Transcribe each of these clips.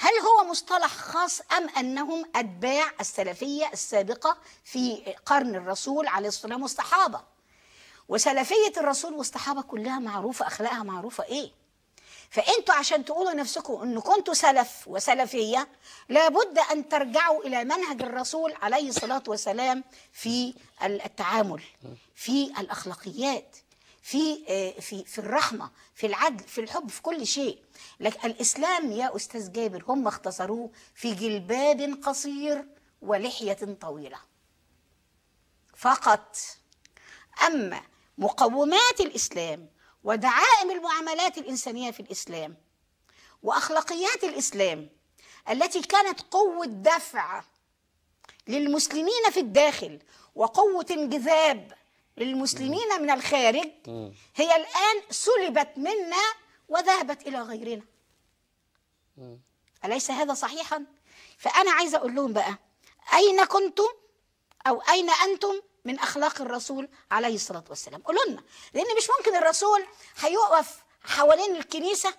هل هو مصطلح خاص أم أنهم أتباع السلفية السابقة في قرن الرسول عليه الصلاة والسلام والصحابة؟ وسلفية الرسول والصحابة كلها معروفة، أخلاقها معروفة إيه؟ فأنتوا عشان تقولوا نفسكم أنه كنتوا سلف وسلفية لابد أن ترجعوا إلى منهج الرسول عليه الصلاة والسلام في التعامل، في الأخلاقيات، في الرحمة، في العدل، في الحب، في كل شيء. لكن الإسلام يا أستاذ جابر هم اختصروه في جلباب قصير ولحية طويلة فقط. أما مقومات الإسلام ودعائم المعاملات الإنسانية في الإسلام وأخلاقيات الإسلام التي كانت قوة دفع للمسلمين في الداخل وقوة انجذاب للمسلمين من الخارج، هي الآن سلبت منا وذهبت إلى غيرنا. أليس هذا صحيحا؟ فأنا عايزة أقول لهم بقى، أين كنتم أو أين أنتم من أخلاق الرسول عليه الصلاة والسلام؟ قولوا لنا، لأن مش ممكن الرسول هيقف حوالين الكنيسة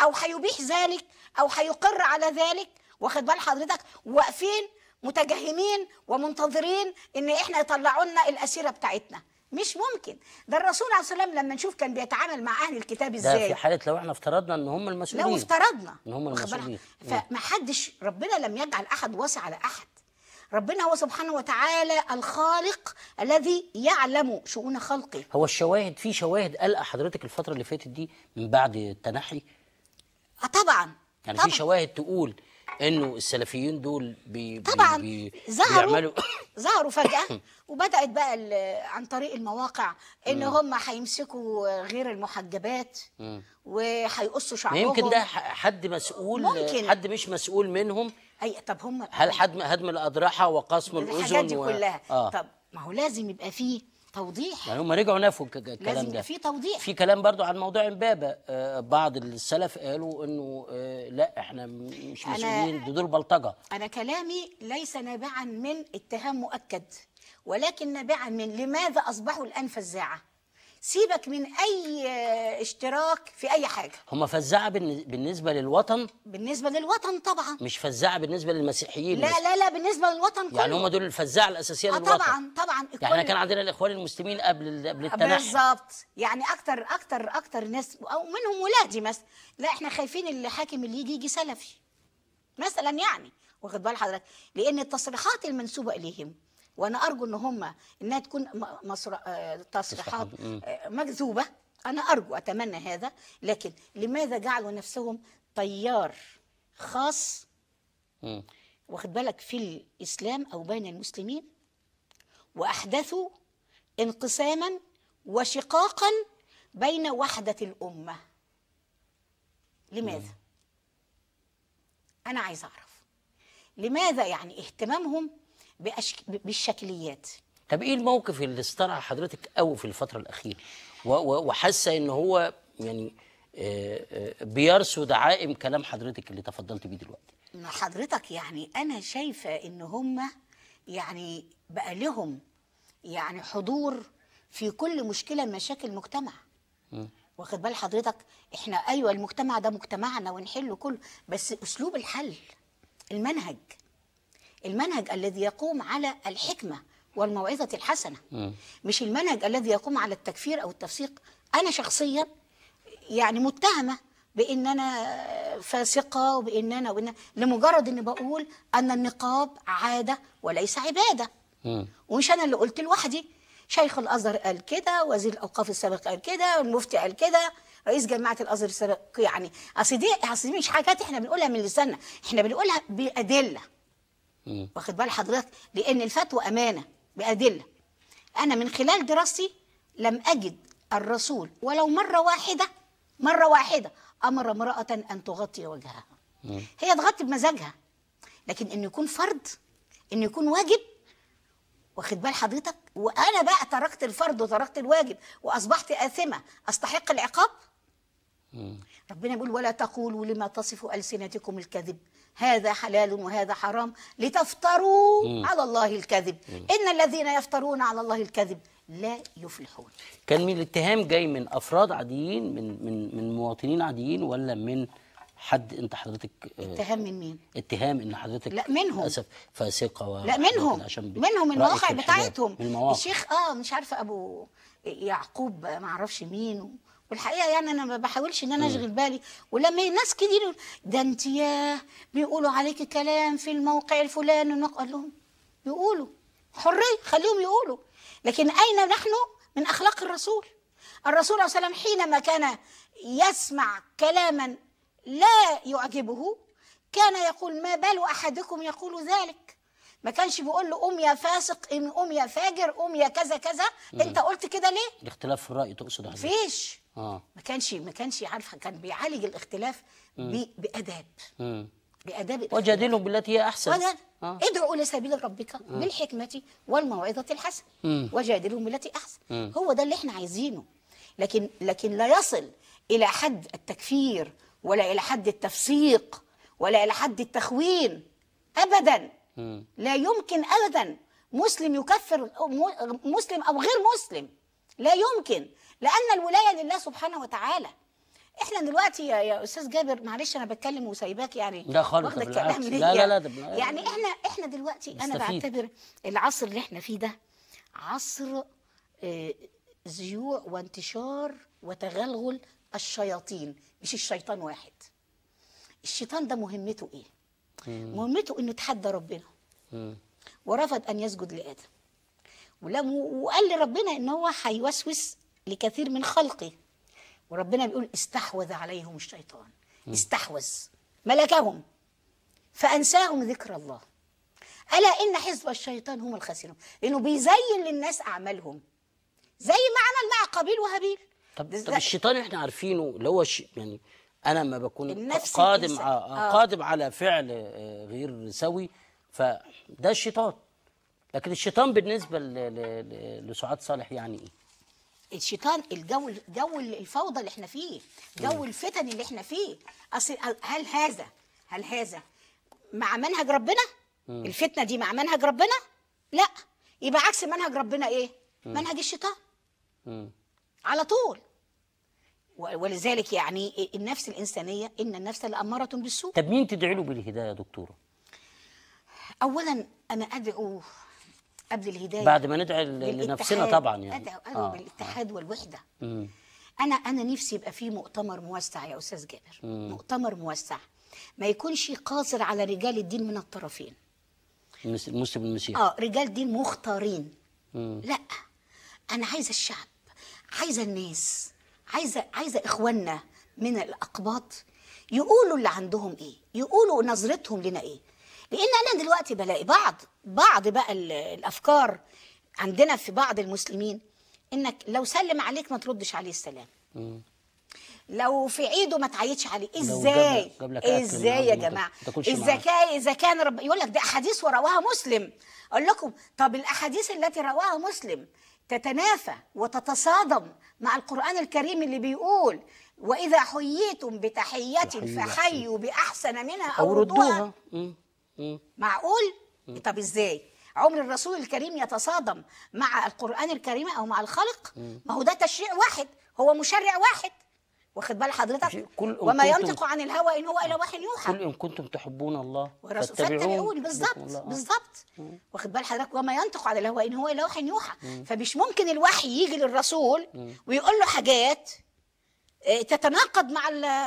أو هيبيح ذلك أو هيقر على ذلك، واخد بال حضرتك، واقفين متجهمين ومنتظرين إن إحنا يطلعوا لنا الأسيرة بتاعتنا. مش ممكن. ده الرسول عليه الصلاة والسلام لما نشوف كان بيتعامل مع أهل الكتاب إزاي. ده في حالة لو احنا افترضنا إن هم المسؤولين. لو افترضنا إن هم المسؤولين. فما حدش، ربنا لم يجعل أحد واسع على أحد. ربنا هو سبحانه وتعالى الخالق الذي يعلم شؤون خلقه. هو الشواهد، في شواهد قلق حضرتك الفترة اللي فاتت دي من بعد التنحي؟ طبعا. يعني طبعا. في شواهد تقول انه السلفيين دول طبعا بيعملوا ظهروا فجأة وبدأت بقى عن طريق المواقع ان هم هيمسكوا غير المحجبات وهيقصوا شعرهم. يمكن ده حد مسؤول، ممكن. حد مش مسؤول منهم. طب هم هل هدم الأضرحة وقصم الأذن الحاجات دي كلها؟ طب ما هو لازم يبقى فيه توضيح. يعني هم رجعوا نفوا الكلام ده. لازم يبقى فيه توضيح. في كلام برضو عن موضوع امبابة، بعض السلف قالوا انه لا احنا مش مسؤولين، دول بلطجة. انا كلامي ليس نابعا من اتهام مؤكد، ولكن نابعا من لماذا اصبحوا الان فزاعة. سيبك من اي اشتراك في اي حاجه. هم فزاعه بالنسبه للوطن؟ بالنسبه للوطن طبعا. مش فزاعه بالنسبه للمسيحيين؟ لا لا لا، بالنسبه للوطن كله. يعني هم دول الفزاعه الاساسيه للوطن. طبعا طبعا. يعني احنا كان عندنا الاخوان المسلمين قبل التنحي. بالظبط. يعني اكتر ناس، او منهم ولادي مثلا، لا احنا خايفين الحاكم اللي يجي سلفي مثلا، يعني واخد بال حضرتك، لان التصريحات المنسوبه اليهم، وانا ارجو انها تكون تصريحات مكذوبه، انا ارجو اتمنى هذا. لكن لماذا جعلوا نفسهم تيار خاص واخد بالك في الاسلام او بين المسلمين، واحدثوا انقساما وشقاقا بين وحده الامه؟ لماذا؟ انا عايز اعرف لماذا، يعني اهتمامهم بالشكليات. طب ايه الموقف اللي استرعى حضرتك قوي في الفتره الاخيره وحاسه ان هو يعني بيرسو دعائم كلام حضرتك اللي تفضلت بيه دلوقتي؟ حضرتك يعني انا شايفه ان هم يعني بقى لهم يعني حضور في كل مشكله من مشاكل المجتمع. واخد بال حضرتك، احنا ايوه المجتمع ده مجتمعنا ونحله كله، بس اسلوب الحل، المنهج الذي يقوم على الحكمة والموعظة الحسنة، مش المنهج الذي يقوم على التكفير أو التفسيق. أنا شخصيا يعني متهمة بأن أنا فاسقة وبأن لمجرد أني بقول أن النقاب عادة وليس عبادة. ومش أنا اللي قلت لوحدي، شيخ الأزهر قال كده، وزير الأوقاف السابق قال كده، والمفتي قال كده، رئيس جامعة الأزهر السابق. يعني أصل دي مش حاجات احنا بنقولها من لساننا، احنا بنقولها بأدلة. واخد بال حضرتك، لأن الفتوى أمانة بأدلة. أنا من خلال دراستي لم أجد الرسول ولو مرة واحدة أمر امرأة أن تغطي وجهها. هي تغطي بمزاجها، لكن إنه يكون فرض، إنه يكون واجب. واخد بال حضرتك، وأنا بقى تركت الفرض وتركت الواجب وأصبحت آثمة أستحق العقاب. ربنا بيقول ولا تقولوا لما تصف ألسنتكم الكذب هذا حلال وهذا حرام لتفتروا على الله الكذب إن الذين يفترون على الله الكذب لا يفلحون. كان من الاتهام جاي من أفراد عاديين، من مواطنين عاديين، ولا من حد انت حضرتك اتهام من مين؟ اتهام ان حضرتك لا منهم، للاسف فاسقه لا منهم، منهم المواقع بتاعتهم. الشيخ مش عارفه ابو يعقوب ما اعرفش مين، والحقيقه يعني انا ما بحاولش ان انا اشغل بالي. ولما ناس كتير ده انت ياه بيقولوا عليك كلام في الموقع الفلاني، قال لهم يقولوا حريه، خليهم يقولوا، لكن اين نحن من اخلاق الرسول؟ الرسول صلى الله عليه وسلم حينما كان يسمع كلاما لا يعجبه كان يقول ما بال احدكم يقول ذلك. ما كانش بيقول له قوم يا فاسق، قوم يا فاجر، قوم يا كذا كذا، انت قلت كده ليه؟ الاختلاف في الراي تقصد حضرتك؟ مفيش. ما كانش عارفه، كان بيعالج الاختلاف باداب. باداب وجادلهم بالتي هي احسن. ادعوا الى سبيل ربك بالحكمه والموعظه الحسنه وجادلهم بالتي احسن. هو ده اللي احنا عايزينه، لكن لا يصل الى حد التكفير ولا الى حد التفسيق ولا الى حد التخوين ابدا. لا يمكن ابدا مسلم يكفر مسلم او غير مسلم، لا يمكن، لان الولايه لله سبحانه وتعالى. احنا دلوقتي يا استاذ جابر، معلش انا بتكلم وسايباك يعني، لا خالص، واخده الكلام لا يعني احنا دلوقتي انا بعتبر العصر اللي احنا فيه ده عصر زيوع وانتشار وتغلغل الشياطين. مش الشيطان واحد، الشيطان ده مهمته ايه؟ مهمته انه تحدى ربنا ورفض ان يسجد لآدم، وقال لربنا ان هو هيوسوس لكثير من خلقه، وربنا بيقول استحوذ عليهم الشيطان، استحوذ ملكهم فأنساهم ذكر الله، ألا إن حزب الشيطان هم الخاسرون، لأنه بيزين للناس أعمالهم زي ما عمل مع قابيل وهابيل. طب الشيطان احنا عارفينه اللي هو يعني انا ما بكون قادم على فعل غير سوي، فده الشيطان. لكن الشيطان بالنسبه لسعاد صالح يعني ايه؟ الشيطان جو الفوضى اللي احنا فيه، جو الفتن اللي احنا فيه. اصل هل هذا مع منهج ربنا؟ الفتنه دي مع منهج ربنا؟ لا، يبقى عكس منهج ربنا ايه؟ منهج الشيطان على طول. ولذلك يعني النفس الإنسانية إن النفس لأمارة بالسوء. طب مين تدعي له بالهداية يا دكتورة؟ أولا أنا أدعو قبل الهداية، بعد ما ندعي لنفسنا طبعا يعني أدعو بالاتحاد والوحدة. أنا نفسي يبقى فيه مؤتمر موسع يا أستاذ جابر، مؤتمر موسع ما يكونش قاصر على رجال الدين من الطرفين، المسلم والمسيحي، رجال دين مختارين. لا، أنا عايزة الشعب، عايزة الناس، عايزه اخواننا من الاقباط يقولوا اللي عندهم ايه، يقولوا نظرتهم لنا ايه. لان انا دلوقتي بلاقي بعض بقى الافكار عندنا في بعض المسلمين، انك لو سلم عليك ما تردش عليه السلام، لو في عيده ما تعيدش عليه. ازاي يا جماعه؟ اذا كان رب يقول لك ده احاديث ورواها مسلم. اقول لكم طب الاحاديث التي رواها مسلم تتنافى وتتصادم مع القرآن الكريم اللي بيقول وإذا حييتم بتحية فحيوا بأحسن منها أو ردوها؟ معقول؟ طب إزاي؟ عمر الرسول الكريم يتصادم مع القرآن الكريم أو مع الخلق؟ ما هو ده تشريع واحد، هو مشرع واحد، واخد بال حضرتك؟ وما ينطق عن الهوى إن هو إلا وحي يوحى. قل إن كنتم تحبون الله فاتبعوني. بالظبط واخد بال حضرتك؟ وما ينطق عن الهوى إن هو إلا وحي يوحى. فمش ممكن الوحي يجي للرسول ويقول له حاجات تتناقض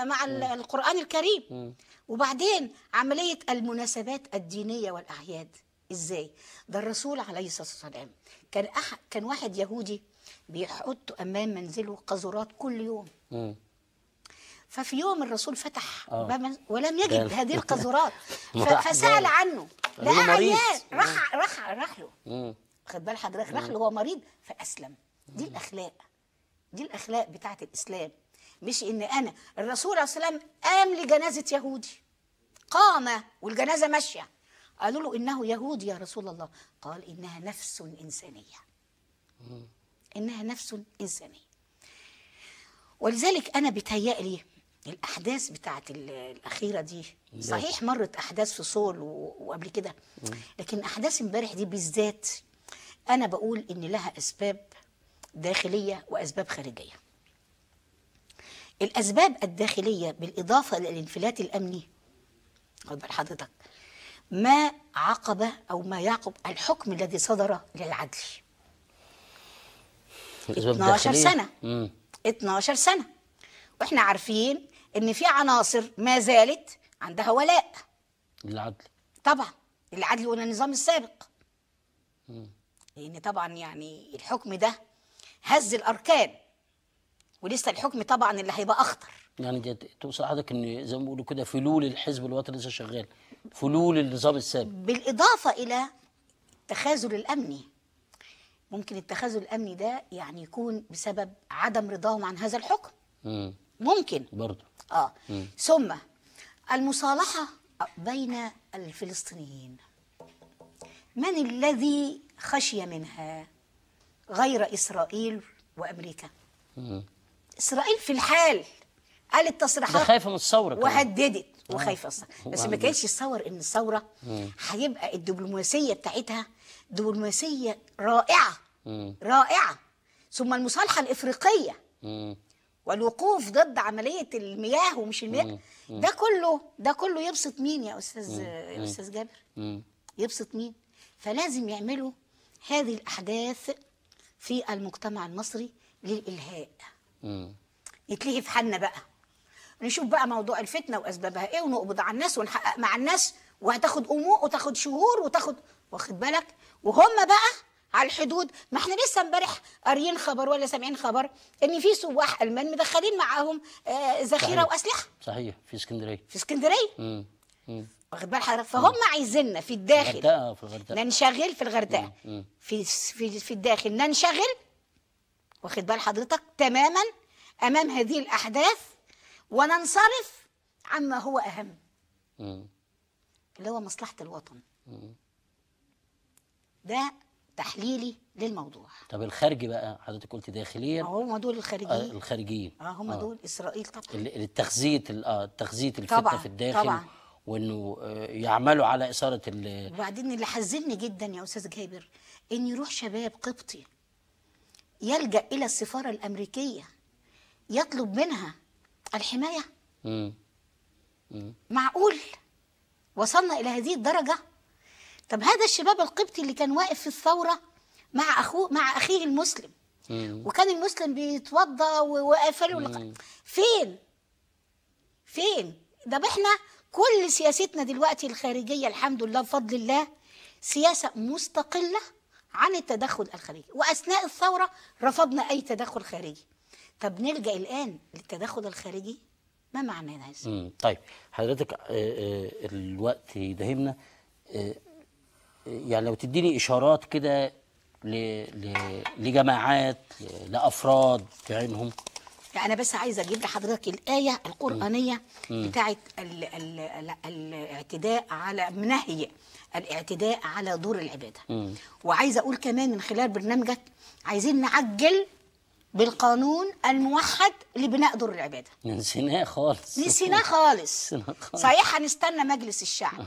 مع القرآن الكريم. وبعدين عملية المناسبات الدينية والأعياد ازاي؟ ده الرسول عليه الصلاة والسلام كان واحد يهودي بيحط أمام منزله قاذورات كل يوم. ففي يوم الرسول فتح بابا ولم يجد هذه القاذورات، فسأل عنه، لقى عيان، راح له. خد بال حضرتك؟ راح له هو مريض فأسلم. دي الأخلاق بتاعت الإسلام. مش إن أنا الرسول عليه الصلاة والسلام قام لجنازة يهودي، قام والجنازة ماشية، قالوا له إنه يهودي يا رسول الله، قال إنها نفس إنسانية، إنها نفس إنسانية. ولذلك أنا بيتهيألي الأحداث بتاعت الأخيرة دي صحيح مرت أحداث في صول وقبل كده، لكن أحداث امبارح دي بالذات أنا بقول إن لها أسباب داخلية وأسباب خارجية. الأسباب الداخلية بالإضافة للانفلات الأمني، خد بال حضرتك، ما عقب أو ما يعقب الحكم الذي صدر للعدل. 12 سنة. 12 سنة، وإحنا عارفين إن في عناصر ما زالت عندها ولاء للعدل. طبعا العدل والنظام السابق، لأن طبعا يعني الحكم ده هز الأركان، ولسه الحكم طبعا اللي هيبقى أخطر. يعني توصل حضرتك ان زي ما بيقولوا كده فلول الحزب الوطني لسه شغال، فلول النظام السابق، بالاضافه الى التخاذل الامني. ممكن التخاذل الامني ده يعني يكون بسبب عدم رضاهم عن هذا الحكم. ممكن برضه. ثم المصالحه بين الفلسطينيين، من الذي خشي منها غير اسرائيل وامريكا؟ اسرائيل في الحال قالت تصريحات، ده خايفه من الثوره وهددت وخايفه اصلا، بس ما كانش تصور ان الثوره هيبقى الدبلوماسيه بتاعتها دبلوماسيه رائعه رائعه، ثم المصالحه الافريقيه والوقوف ضد عمليه المياه ومش المياه، ده كله يبسط مين يا استاذ جابر؟ يبسط مين؟ فلازم يعملوا هذه الاحداث في المجتمع المصري للالهاء. يتلهي في حالنا بقى، نشوف بقى موضوع الفتنه واسبابها ايه، ونقبض على الناس ونحقق مع الناس، وهتاخد امور وتاخد شهور وتاخد، واخد بالك، وهم بقى على الحدود. ما احنا لسه امبارح قاريين خبر ولا سامعين خبر ان في سواح المان مدخلين معاهم ذخيره واسلحه. صحيح، في اسكندريه. في اسكندريه. واخد بال حضرتك؟ فهم عايزيننا في الداخل في الغردقه ننشغل في الغردقه، في الداخل ننشغل، واخد بال حضرتك، تماما امام هذه الاحداث، وننصرف عما هو اهم اللي هو مصلحه الوطن. ده تحليلي للموضوع. طب الخارجي بقى، حضرتك قلت داخليا، هم دول الخارجيين. الخارجيين هم دول اسرائيل طبعا، التغذيه الفتنه طبعًا في الداخل طبعًا. وانه يعملوا على اثاره وبعدين اللي حزنني جدا يا استاذ جابر ان يروح شباب قبطي يلجأ الى السفاره الامريكيه يطلب منها الحمايه. معقول وصلنا الى هذه الدرجه؟ طب هذا الشباب القبطي اللي كان واقف في الثوره مع اخيه المسلم، وكان المسلم بيتوضا وواقف له، فين ده؟ احنا كل سياستنا دلوقتي الخارجيه الحمد لله بفضل الله سياسه مستقله عن التدخل الخارجي، واثناء الثوره رفضنا اي تدخل خارجي. طب نلجأ الان للتدخل الخارجي؟ ما معنى هذا؟ طيب حضرتك الوقت داهمنا، يعني لو تديني اشارات كده لجماعات، لافراد بعينهم. يعني انا بس عايزه اجيب لحضرتك الايه القرانيه بتاعه الاعتداء على نهي الاعتداء على دور العباده. وعايزه اقول كمان من خلال برنامجك عايزين نعجل بالقانون الموحد لبناء دور العباده. نسيناه خالص. صحيح هنستنى مجلس الشعب،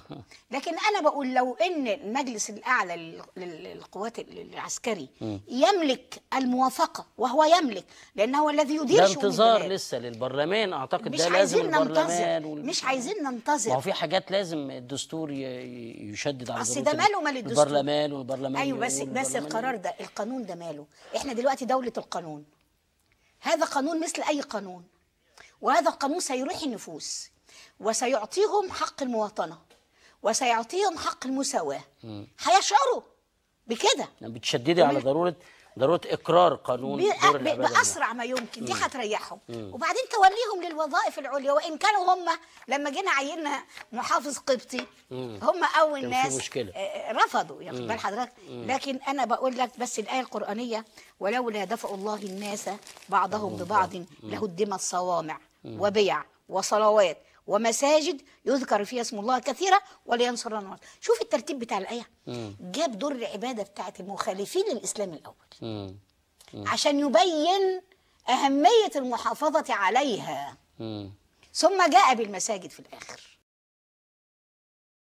لكن انا بقول لو ان المجلس الاعلى للقوات العسكري يملك الموافقه، وهو يملك لانه هو الذي يدير شؤون انتظار لسه للبرلمان، اعتقد ده لازم البرلمان مش عايزين ننتظر. ما هو في حاجات لازم الدستور يشدد على اصل ده ماله مال الدستور؟ والبرلمان ايوه بس القرار ده، القانون ده ماله؟ احنا دلوقتي دوله القانون، هذا قانون مثل أي قانون، وهذا القانون سيريح النفوس وسيعطيهم حق المواطنة وسيعطيهم حق المساواة. هيشعروا بكده. بتشددي على ضرورة إقرار قانون دور العبادة بأسرع ما يمكن. دي هتريحهم، وبعدين توليهم للوظائف العليا. وإن كانوا هم لما جينا عيننا محافظ قبطي هم أول ناس رفضوا، ياخد بال حضرتك. لكن أنا بقول لك بس الآية القرآنية ولولا دفع الله الناس بعضهم ببعض لهدمت صوامع وبيع وصلوات ومساجد يذكر فيها اسم الله كثيرا ولينصرن الله. شوف الترتيب بتاع الآية، جاب دور العبادة بتاعت المخالفين للإسلام الأول عشان يبين أهمية المحافظة عليها، ثم جاء بالمساجد في الآخر.